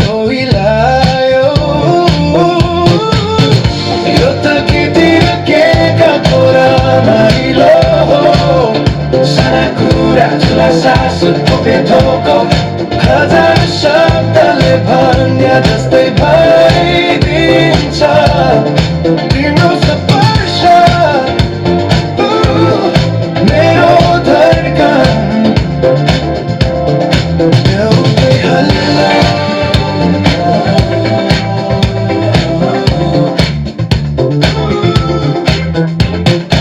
होइलायो यो त केतिर केका कुरा माइलो साना कुरा ठुला सास थोपे थोको हजार शब्दले भन्या जस्तै भइदिन्छ तिम्रो स्पर्श मेरो धड्कन एउटै हल्ला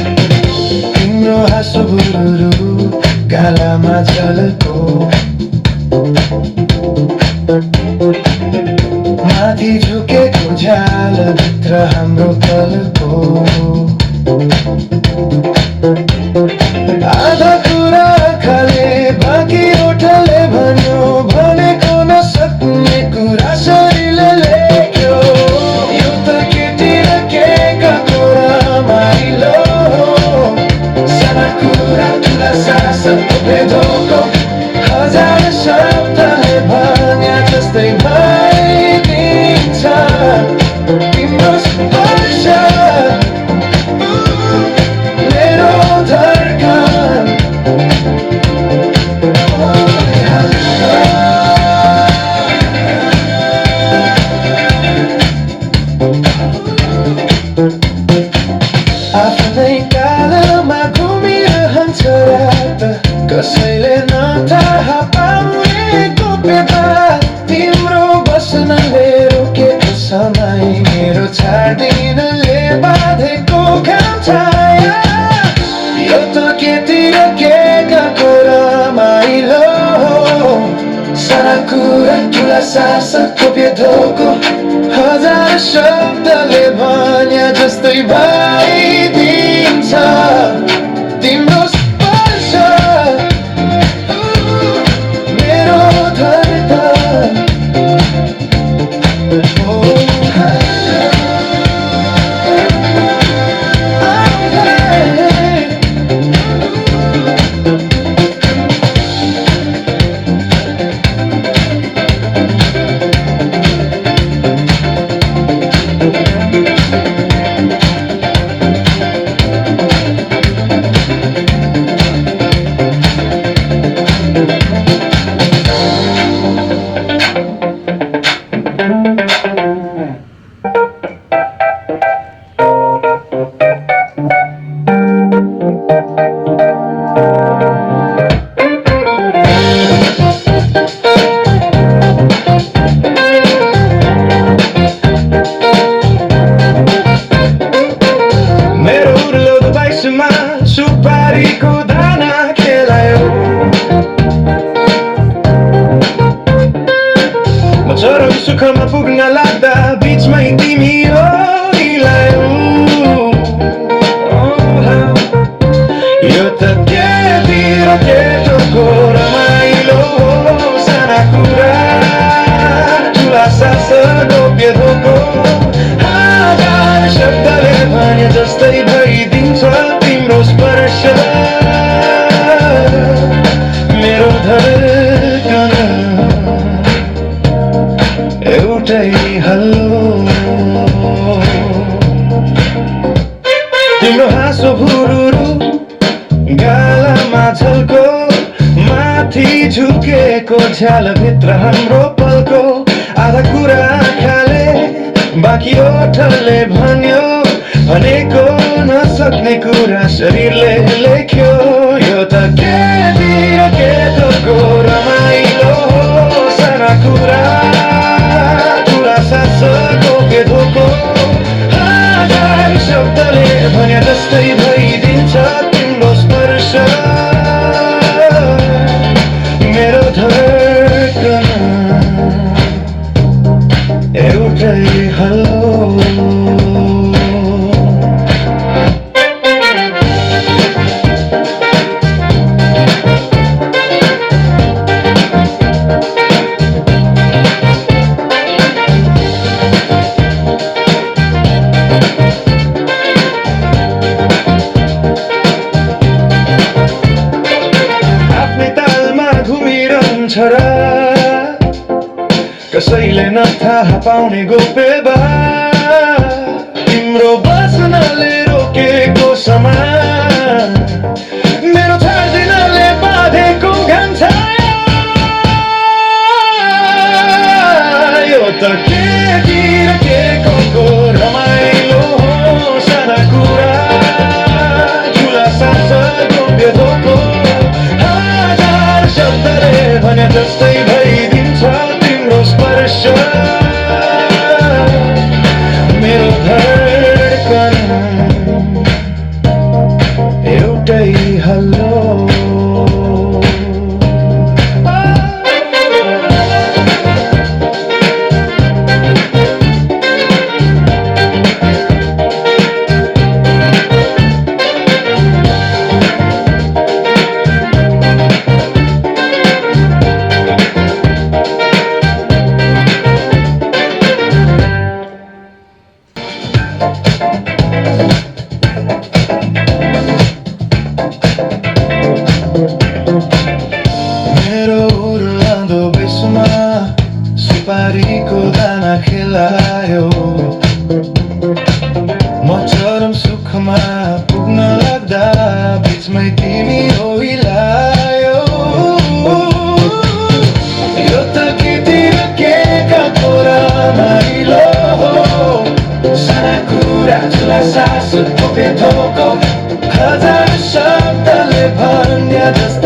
तिम्रो हाँसो बुरुरु गालामा झल्को माथि झुकेको झ्यालभित्र हाम्रो तलको आधा कुरा खाले बाँकी ओठले भन्यो भनेको नसक्ने कुरा शरीरले लेख्यो यो त केटी र केका कुरा माइलो साना कुरा ठुला सास भेदोको हजार शब्दले भन्या जस्तै भइदिन्छ तिम्रो स्पर्श मेरो धड्कन आफ्नै कालमा घुमिरहन्छ रात कसैले नथाहा पाउने गोप्यता तिम्रो बस्नले रोकेको समय मेरो छाड्दिनले बाँधेको घाम छाया यो त केटी र केका कुरा माइलो साना कुरा ठुला सास थोपे धोको हजार शब्दले भन्या जस्तै भइदिन्छ तिम्रो स्पर्श मेरो धड्कन सुपारीको दाना खेलायो म चरम सुखमा पुग्न लाग्दा बिचमै तिमी हिलायो यो त केटी र केटोको रमाइलो साना कुरा ठुला सास गोप्य धोको हजार शब्दले भने जस्तै भइदिन्छ तिम्रो स्पर्श मेरो धड्कन एउटै हल्लो तिम्रो हाँसो भुरुरु गालामा झल्को माथि झुकेको झ्यालभित्र हाम्रो पल्को आधा कुरा खाले बाँकी ओठले भन्यो भनेको नसक्ने कुरा शरीरले लेख्यो यो त केटी र केटोको रमाइलो साना कुरा ठुला सास गोप्य धोको हजार शब्दले भन्या जस्तै भइदिन्छ तिम्रो स्पर्श मेरो धड्कन एउटै हल्लो कसैले नथाहा पाउने गोप्यबा तिम्रो बस्नले रोकेको समान मेरो छाड्दिनले बाँधेको घाम छायो त के तिर के को रमाइलो हो साना कुरा ठुला सास गोप्य धोको हजार शब्दले भने जस्तै भइदिन्छ तिम्रो स्पर्श मेरो धडकन एउटै हल्लो मेरो उर्लाउँदो बेसुमा सुपारीको दाना खेलायो म चरम सुखमा पुग्न लाग्दा बिचमै तिमी ओइलायो यो त केतिर के काको रमाइलो हो साना कुरा ठुला सास गोप्य धोको हजार शब्दले भन्या जस्तै